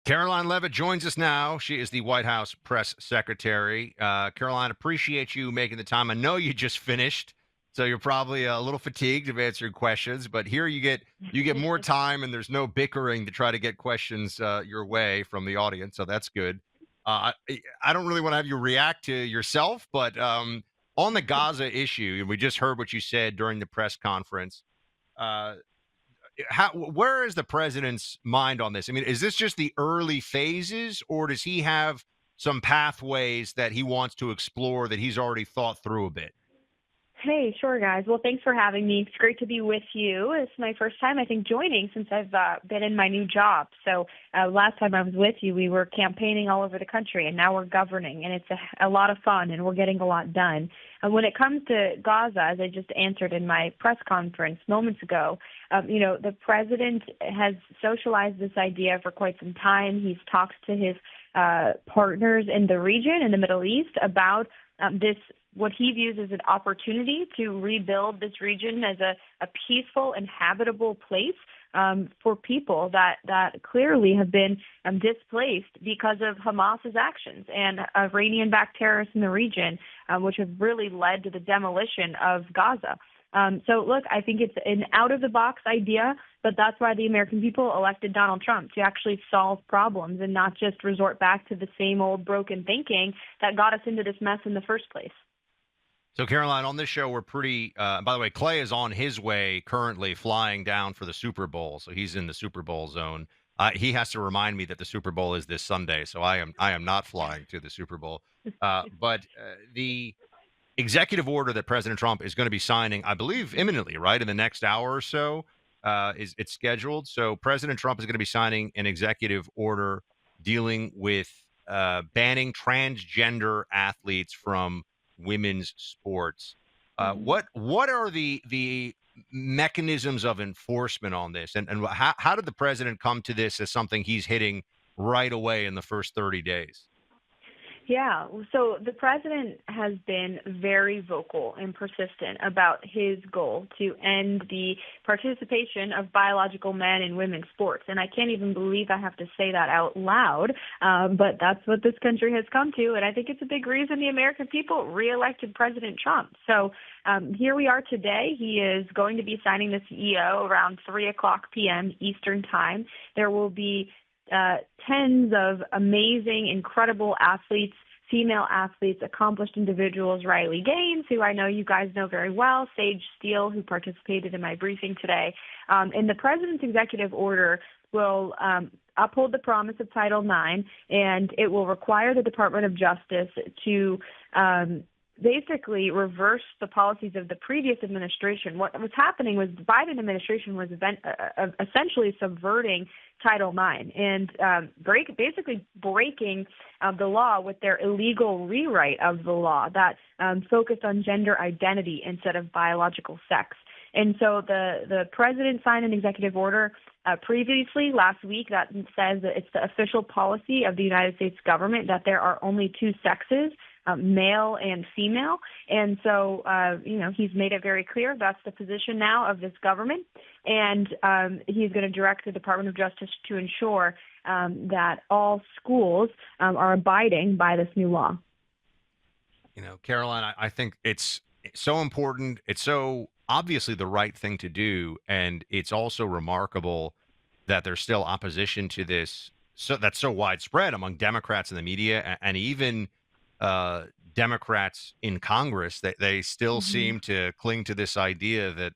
Karoline Leavitt joins us now. She is the White House press secretary. Caroline, appreciate you making the time. I know you just finished, so you're probably a little fatigued of answering questions. But here you get more time, and there's no bickering to try to get questions your way from the audience. So that's good. I don't really want to have you react to yourself, but on the Gaza issue, and we just heard what you said during the press conference. Uh, where is the president's mind on this? I mean, is this just the early phases, or does he have some pathways that he wants to explore that he's already thought through a bit? Hey, sure, guys. Well, thanks for having me. It's great to be with you. It's my first time, I think, joining since I've been in my new job. So last time I was with you, we were campaigning all over the country, and now we're governing, and it's a lot of fun, and we're getting a lot done. And when it comes to Gaza, as I just answered in my press conference moments ago, the president has socialized this idea for quite some time. He's talked to his partners in the region, in the Middle East, about this what he views as an opportunity to rebuild this region as a peaceful and habitable place for people that clearly have been displaced because of Hamas's actions and Iranian-backed terrorists in the region, which have really led to the demolition of Gaza. So, look, I think it's an out-of-the-box idea, but that's why the American people elected Donald Trump, to actually solve problems and not just resort back to the same old broken thinking that got us into this mess in the first place. So, Caroline, on this show, we're pretty. By the way, Clay is on his way currently flying down for the Super Bowl, so he's in the Super Bowl zone. He has to remind me that the Super Bowl is this Sunday, so I am not flying to the Super Bowl. But the executive order that President Trump is going to be signing, I believe, imminently, right in the next hour or so, is it's scheduled. So President Trump is going to be signing an executive order dealing with banning transgender athletes from women's sports. What are the mechanisms of enforcement on this, and how did the president come to this as something he's hitting right away in the first 30 days? Yeah, so the president has been very vocal and persistent about his goal to end the participation of biological men in women's sports. And I can't even believe I have to say that out loud, but that's what this country has come to. And I think it's a big reason the American people reelected President Trump. So here we are today. He is going to be signing this EO around 3 o'clock p.m. Eastern Time. There will be tens of amazing, incredible athletes, female athletes, accomplished individuals, Riley Gaines, who I know you guys know very well, Sage Steele, who participated in my briefing today. And the president's executive order will uphold the promise of Title IX, and it will require the Department of Justice to basically reverse the policies of the previous administration. What was happening was the Biden administration was essentially subverting Title IX and basically breaking the law with their illegal rewrite of the law that focused on gender identity instead of biological sex. And so the president signed an executive order previously last week that says that it's the official policy of the United States government that there are only two sexes, male and female. And so, he's made it very clear that's the position now of this government. And he's going to direct the Department of Justice to ensure that all schools are abiding by this new law. Caroline, I think it's so important. It's so obviously the right thing to do. And it's also remarkable that there's still opposition to this. So that's so widespread among Democrats in the media and even Democrats in Congress. That they still seem to cling to this idea that,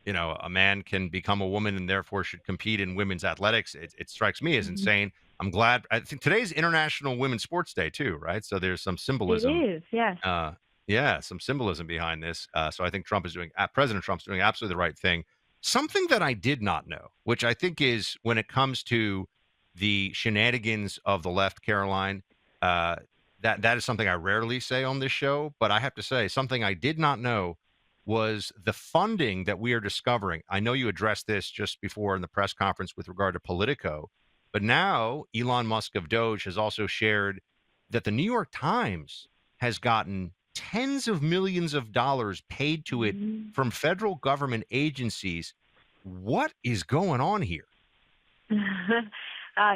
a man can become a woman and therefore should compete in women's athletics. It strikes me as insane. I'm glad. I think today's International Women's Sports Day too, right? So there's some symbolism. It is, yes. Yeah, some symbolism behind this. So I think President Trump's doing absolutely the right thing. Something that I did not know, which I think is when it comes to the shenanigans of the left, Caroline, that is something I rarely say on this show, but I have to say something I did not know was the funding that we are discovering. I know you addressed this just before in the press conference with regard to Politico, but now Elon Musk of DOGE has also shared that the New York Times has gotten tens of millions of dollars paid to it from federal government agencies. What is going on here?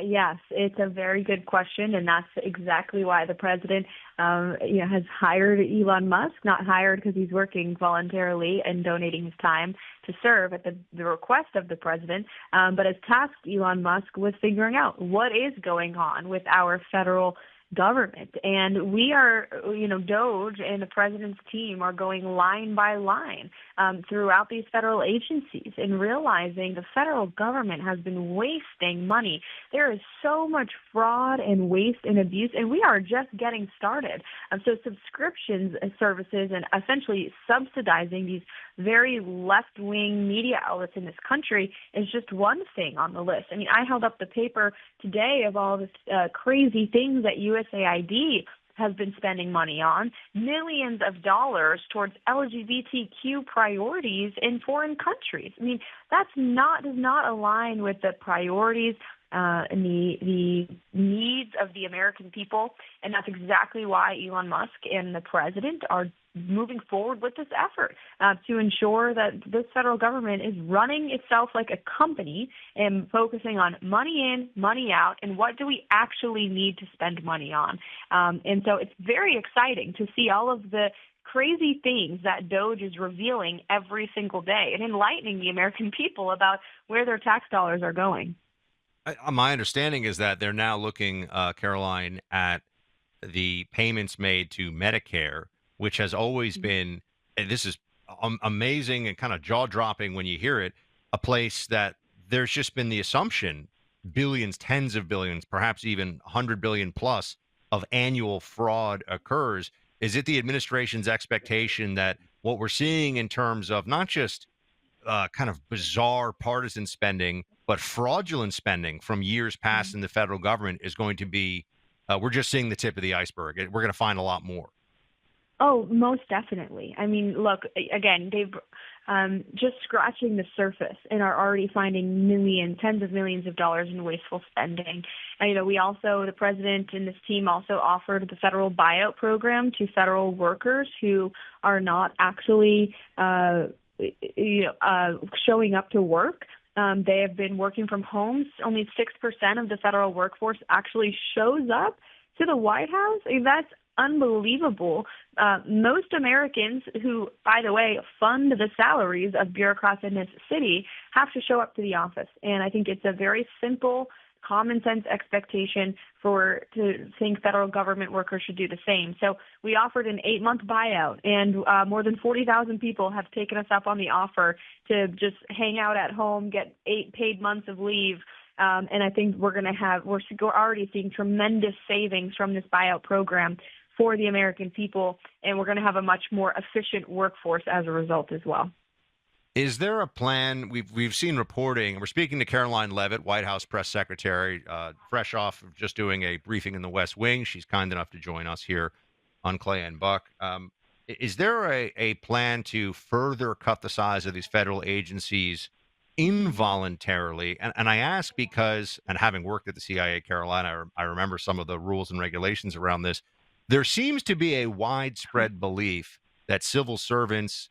Yes, it's a very good question, and that's exactly why the president, has hired Elon Musk. Not hired because he's working voluntarily and donating his time to serve at the request of the president, but has tasked Elon Musk with figuring out what is going on with our federal government. And we are, DOGE and the president's team are going line by line throughout these federal agencies and realizing the federal government has been wasting money. There is so much fraud and waste and abuse, and we are just getting started. So subscriptions services and essentially subsidizing these very left-wing media outlets in this country is just one thing on the list. I mean, I held up the paper today of all this crazy things that USAID has been spending money on, millions of dollars towards LGBTQ priorities in foreign countries. I mean, does not align with the priorities and the needs of the American people, and that's exactly why Elon Musk and the president are moving forward with this effort to ensure that this federal government is running itself like a company and focusing on money in, money out, and what do we actually need to spend money on. And so it's very exciting to see all of the crazy things that DOGE is revealing every single day and enlightening the American people about where their tax dollars are going. My understanding is that they're now looking, Caroline, at the payments made to Medicare, which has always been, and this is amazing and kind of jaw dropping when you hear it, a place that there's just been the assumption billions, tens of billions, perhaps even 100 billion plus of annual fraud occurs. Is it the administration's expectation that what we're seeing in terms of not just kind of bizarre partisan spending, but fraudulent spending from years past in the federal government is going to be, we're just seeing the tip of the iceberg. We're going to find a lot more. Oh, most definitely. I mean, look, again, they've just scratching the surface and are already finding tens of millions of dollars in wasteful spending. And, the president and this team also offered the federal buyout program to federal workers who are not actually, showing up to work. They have been working from home. Only 6% of the federal workforce actually shows up to the White House. I mean, that's unbelievable. Most Americans who, by the way, fund the salaries of bureaucrats in this city have to show up to the office. And I think it's a very simple, common sense expectation to think federal government workers should do the same. So we offered an 8-month buyout, and more than 40,000 people have taken us up on the offer to just hang out at home, get 8 paid months of leave. And I think we're already seeing tremendous savings from this buyout program for the American people, and we're going to have a much more efficient workforce as a result as well. Is there a plan? We've seen reporting. We're speaking to Karoline Leavitt, White House press secretary, fresh off of just doing a briefing in the West Wing. She's kind enough to join us here on Clay and Buck. Is there a plan to further cut the size of these federal agencies involuntarily? And I ask because, and having worked at the CIA, Caroline, I remember some of the rules and regulations around this. There seems to be a widespread belief that civil servants,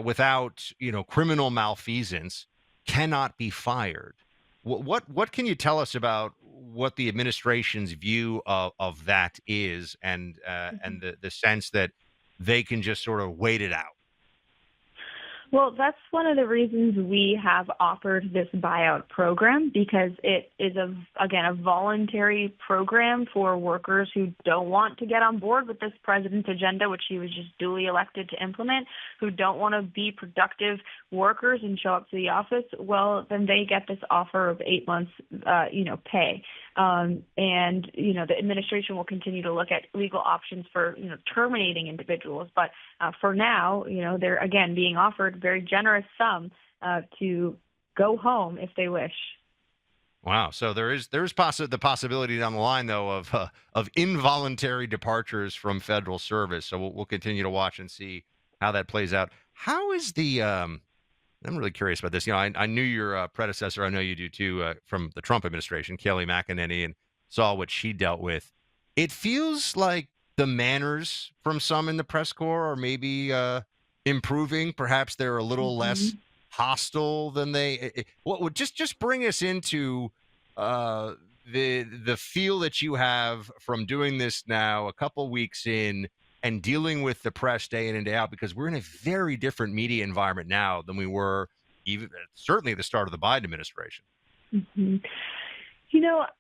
without criminal malfeasance, cannot be fired. What can you tell us about what the administration's view of that is, and the sense that they can just sort of wait it out? Well, that's one of the reasons we have offered this buyout program, because it is, a voluntary program for workers who don't want to get on board with this president's agenda, which he was just duly elected to implement, who don't want to be productive workers and show up to the office. Well, then they get this offer of 8 months, pay. The administration will continue to look at legal options for, terminating individuals. But for now, they're, again, being offered very generous sum to go home if they wish. Wow. So there's the possibility down the line, though, of involuntary departures from federal service. So we'll continue to watch and see how that plays out. How is the I'm really curious about this. I knew your predecessor. I know you do too, from the Trump administration, Kayleigh McEnany, and saw what she dealt with. It feels like the manners from some in the press corps are maybe improving. Perhaps they're a little less hostile than they. What would just bring us into uh, the feel that you have from doing this now a couple weeks in and dealing with the press day in and day out, because we're in a very different media environment now than we were even certainly at the start of the Biden administration. Mhm.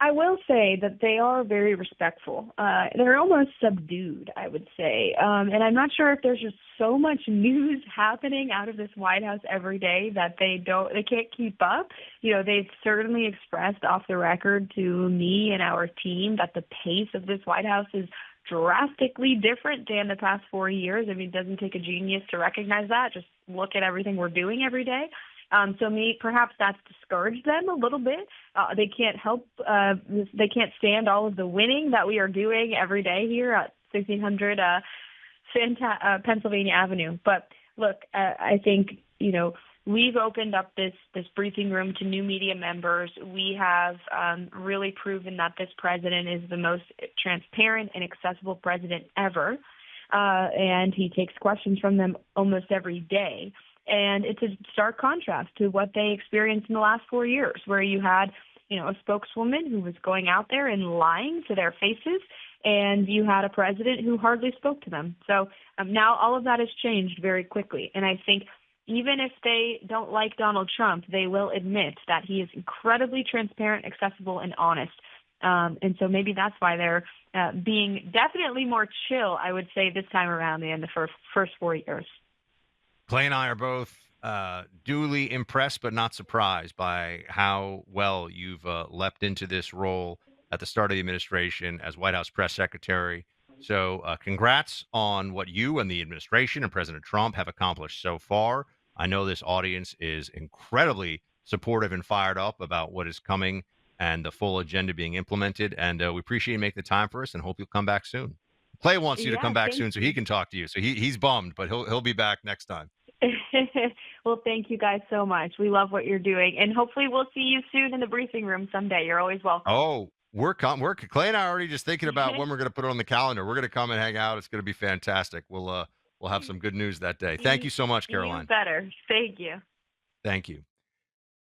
I will say that they are very respectful. They're almost subdued, I would say. And I'm not sure if there's just so much news happening out of this White House every day that they can't keep up. They've certainly expressed off the record to me and our team that the pace of this White House is drastically different than the past 4 years. I mean, it doesn't take a genius to recognize that. Just look at everything we're doing every day. Perhaps that's discouraged them a little bit. They can't help, they can't stand all of the winning that we are doing every day here at 1600 Pennsylvania Avenue. But look, I think, we've opened up this briefing room to new media members. We have really proven that this president is the most transparent and accessible president ever. And he takes questions from them almost every day. And it's a stark contrast to what they experienced in the last 4 years, where you had, a spokeswoman who was going out there and lying to their faces, and you had a president who hardly spoke to them. So now all of that has changed very quickly. And I think even if they don't like Donald Trump, they will admit that he is incredibly transparent, accessible, and honest. And so maybe that's why they're being definitely more chill, I would say, this time around than the first 4 years. Clay and I are both duly impressed, but not surprised by how well you've leapt into this role at the start of the administration as White House press secretary. So, congrats on what you and the administration and President Trump have accomplished so far. I know this audience is incredibly supportive and fired up about what is coming and the full agenda being implemented. And we appreciate you making the time for us and hope you'll come back soon. Clay wants you to Yeah, come back thank soon so he can talk to you. So he's bummed, but he'll be back next time. Well, thank you guys so much. We love what you're doing, and hopefully we'll see you soon in the briefing room someday. You're always welcome. Oh, we're Clay and I are already just thinking about when we're going to put it on the calendar. We're going to come and hang out. It's going to be fantastic. We'll have some good news that day. Thank you so much, Even Karoline. better. Thank you. Thank you.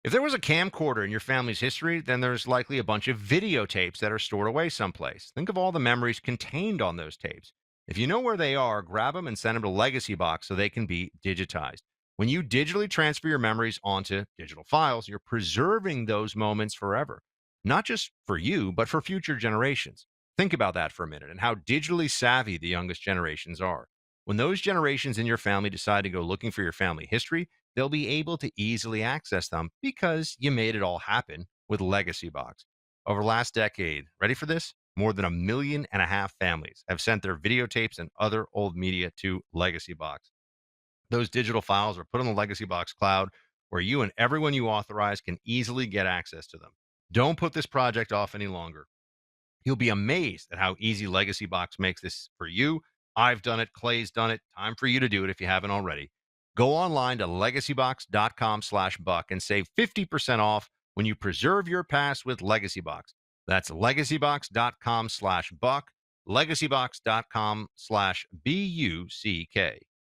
If there was a camcorder in your family's history, then there's likely a bunch of videotapes that are stored away someplace. Think of all the memories contained on those tapes. If you know where they are, grab them and send them to Legacy Box so they can be digitized. When you digitally transfer your memories onto digital files, you're preserving those moments forever, not just for you, but for future generations. Think about that for a minute and how digitally savvy the youngest generations are. When those generations in your family decide to go looking for your family history, they'll be able to easily access them because you made it all happen with Legacy Box. Over the last decade, ready for this? More than 1.5 million families have sent their videotapes and other old media to Legacy Box. Those digital files are put on the Legacy Box cloud where you and everyone you authorize can easily get access to them. Don't put this project off any longer. You'll be amazed at how easy Legacy Box makes this for you. I've done it. Clay's done it. Time for you to do it if you haven't already. Go online to legacybox.com/buck and save 50% off when you preserve your past with Legacy Box. That's legacybox.com/buck, legacybox.com/BUCK.